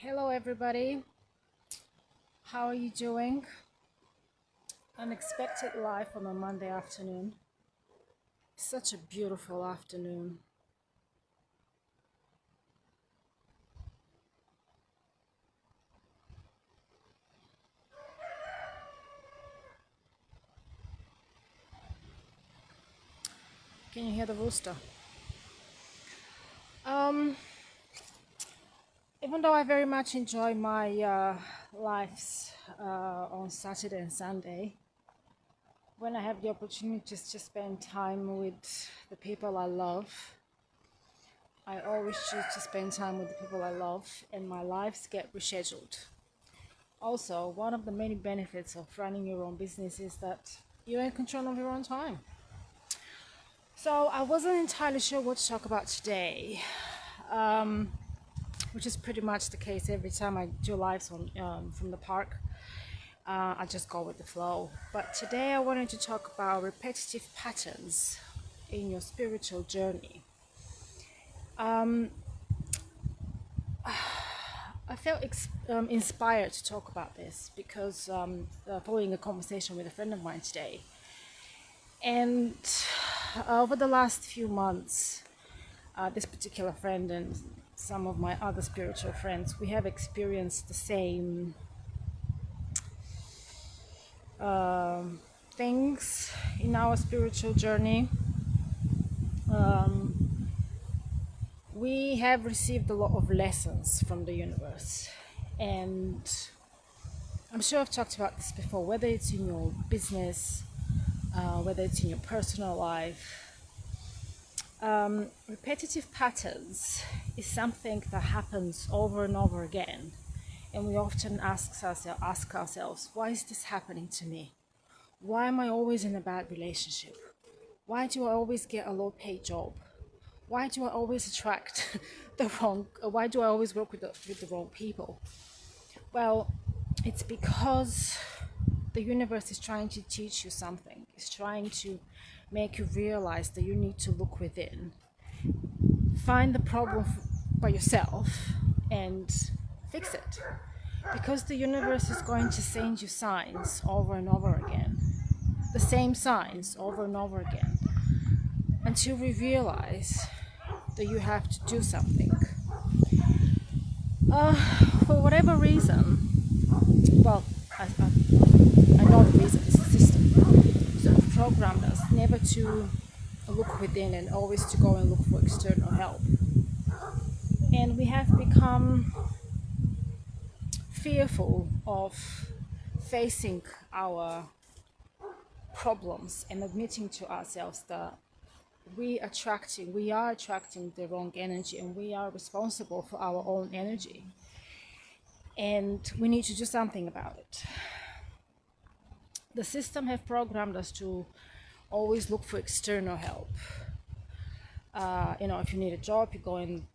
Hello, everybody. How are you doing? Unexpected life on a Monday afternoon. Such a beautiful afternoon. Can you hear the rooster? Um, Even though I very much enjoy my lives on Saturday and Sunday, when I have the opportunities to spend time with the people I love, I always choose to spend time with the people I love, and my lives get rescheduled. Also, one of the many benefits of running your own business is that you're in control of your own time. So, I wasn't entirely sure what to talk about today, which is pretty much the case every time I do lives from the park. I just go with the flow. But today, I wanted to talk about repetitive patterns in your spiritual journey. I felt inspired to talk about this because following a conversation with a friend of mine today. And over the last few months, this particular friend and some of my other spiritual friends, we have experienced the same things in our spiritual journey. We have received a lot of lessons from the universe, and I'm sure I've talked about this before, whether it's in your business, whether it's in your personal life. Repetitive patterns is something that happens over and over again, and we often ask ourselves, why is this happening to me? Why am I always in a bad relationship? Why do I always get a low paid job? Why do I always attract why do I always work with the wrong people? Well, it's because the universe is trying to teach you something. It's trying to make you realize that you need to look within, find the problem by yourself, and fix it. Because the universe is going to send you signs over and over again, the same signs over and over again, until we realize that you have to do something. For whatever reason, well, I know the reason is the system. So it programmed us never to look within and always to go and look for external help. And we have become fearful of facing our problems and admitting to ourselves that we are attracting the wrong energy, and we are responsible for our own energy, and we need to do something about it. The system have programmed us to always look for external help. If you need a job, you go and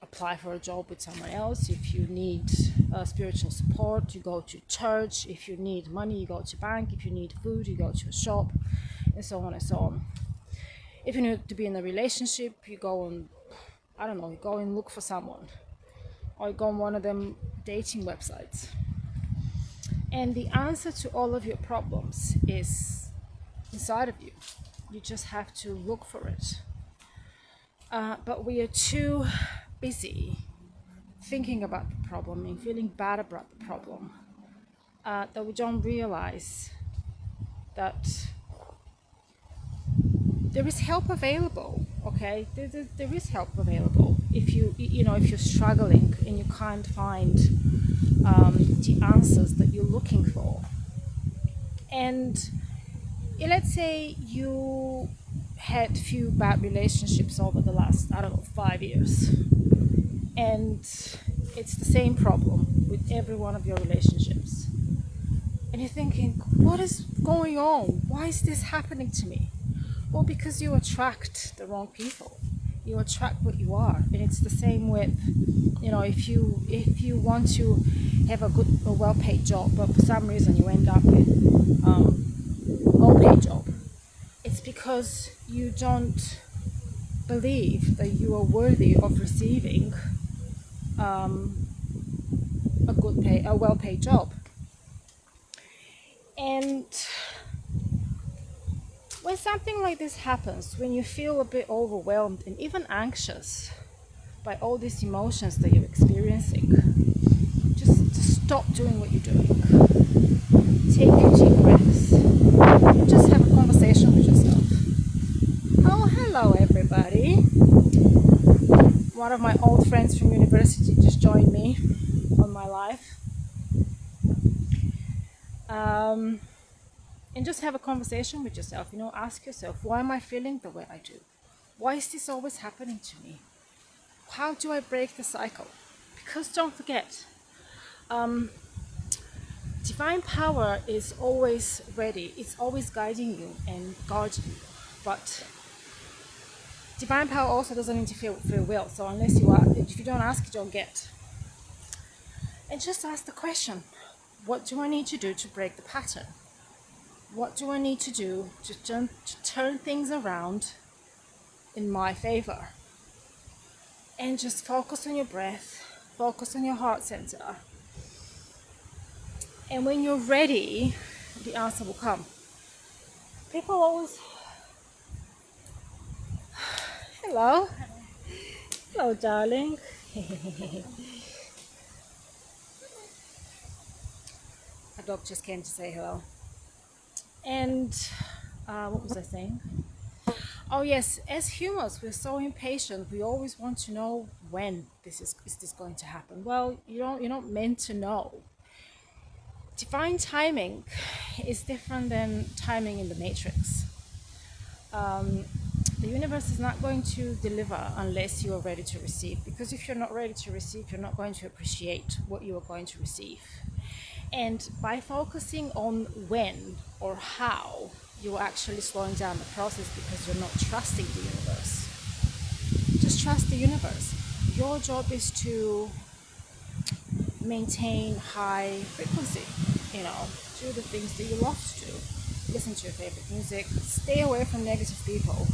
apply for a job with someone else. If you need spiritual support, you go to church. If you need money, you go to bank. If you need food, you go to a shop, and so on and so on. If you need to be in a relationship, you go and you go and look for someone, or you go on one of them dating websites. And the answer to all of your problems is inside of you. You just have to look for it. But we are too busy thinking about the problem and feeling bad about the problem that we don't realize that there is help available. Okay, there is help available if if you're struggling and you can't find the answers that you're looking for. And let's say you had few bad relationships over the last 5 years, and it's the same problem with every one of your relationships, and you're thinking, what is going on? Why is this happening to me? Well, because you attract the wrong people. You attract what you are, and it's the same with, if you want to have a well-paid job, but for some reason you end up with a low-paid job. It's because you don't believe that you are worthy of receiving a well-paid job. And when something like this happens, when you feel a bit overwhelmed and even anxious by all these emotions that you're experiencing, just stop doing what you're doing. Take your deep breaths. Just have a conversation with yourself. Oh, hello everybody. One of my old friends from university just joined me on my live. And just have a conversation with yourself. Ask yourself, why am I feeling the way I do? Why is this always happening to me? How do I break the cycle? Because don't forget, divine power is always ready. It's always guiding you and guarding you. But divine power also doesn't interfere with free will. So if you don't ask, you don't get. And just ask the question, what do I need to do to break the pattern? What do I need to do to turn things around in my favor? And just focus on your breath, focus on your heart center. And when you're ready, the answer will come. People always... Hello. Hello, darling. A dog just came to say hello. And what was I saying? Oh yes, as humans, we're so impatient. We always want to know when is this going to happen. Well, you're not meant to know. Divine timing is different than timing in the Matrix. The universe is not going to deliver unless you are ready to receive. Because if you're not ready to receive, you're not going to appreciate what you are going to receive. And by focusing on when or how, you're actually slowing down the process because you're not trusting the universe. Just trust the universe. Your job is to maintain high frequency, do the things that you love to do. Listen to your favorite music. Stay away from negative people.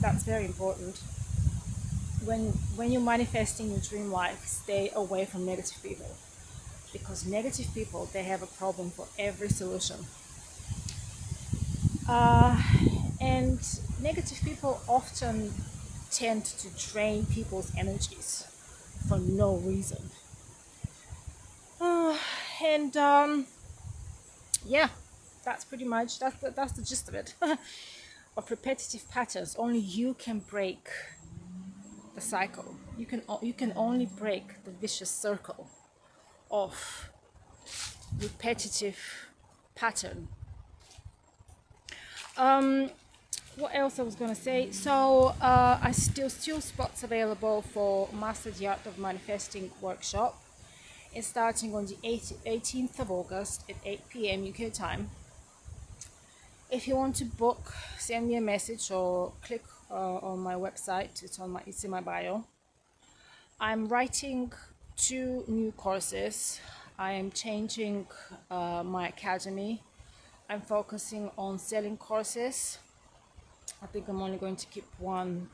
That's very important. When you're manifesting your dream life, stay away from negative people. Because negative people, they have a problem for every solution. And negative people often tend to drain people's energies for no reason. Yeah, that's pretty much, that's the gist of it. Of repetitive patterns, only you can break the cycle. You can only break the vicious circle of repetitive pattern. What else I was gonna say? So I still spots available for Master the Art of Manifesting workshop. It's starting on the 18th of August at 8 p.m. UK time. If you want to book, send me a message or click on my website. It's in my bio. I'm writing 2 new courses. I am changing my academy. I'm focusing on selling courses. I think I'm only going to keep one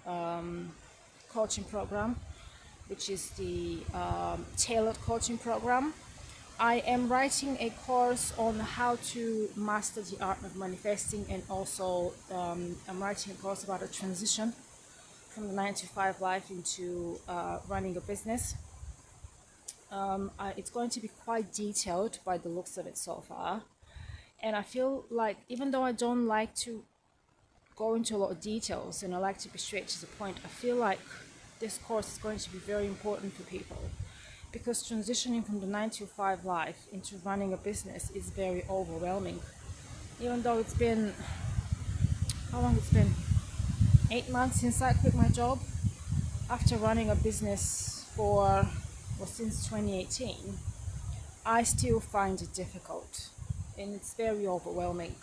coaching program, which is the tailored coaching program. I am writing a course on how to master the art of manifesting, and also I'm writing a course about a transition from the 9-to-5 life into running a business. It's going to be quite detailed by the looks of it so far. And I feel like, even though I don't like to go into a lot of details and I like to be straight to the point, I feel like this course is going to be very important for people, because transitioning from the 9-to-5 life into running a business is very overwhelming. Even though it's been, how long it's been? 8 months since I quit my job after running a business since 2018, I still find it difficult and it's very overwhelming.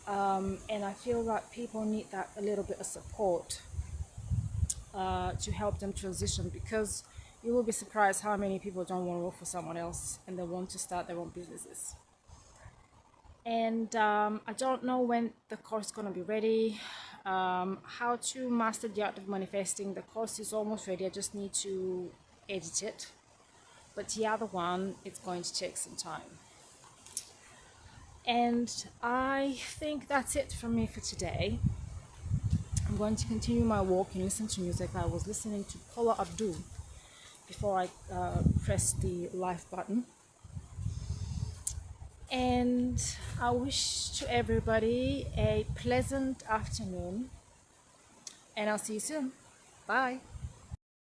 And I feel like people need that a little bit of support to help them transition, because you will be surprised how many people don't want to work for someone else and they want to start their own businesses. And I don't know when the course is going to be ready. How to master the art of manifesting. The course is almost ready. I just need to edit it. but the other one, it's going to take some time. And I think that's it from me for today. I'm going to continue my walk and listen to music. I was listening to Paula Abdul before I pressed the live button. And I wish to everybody a pleasant afternoon, and I'll see you soon. Bye.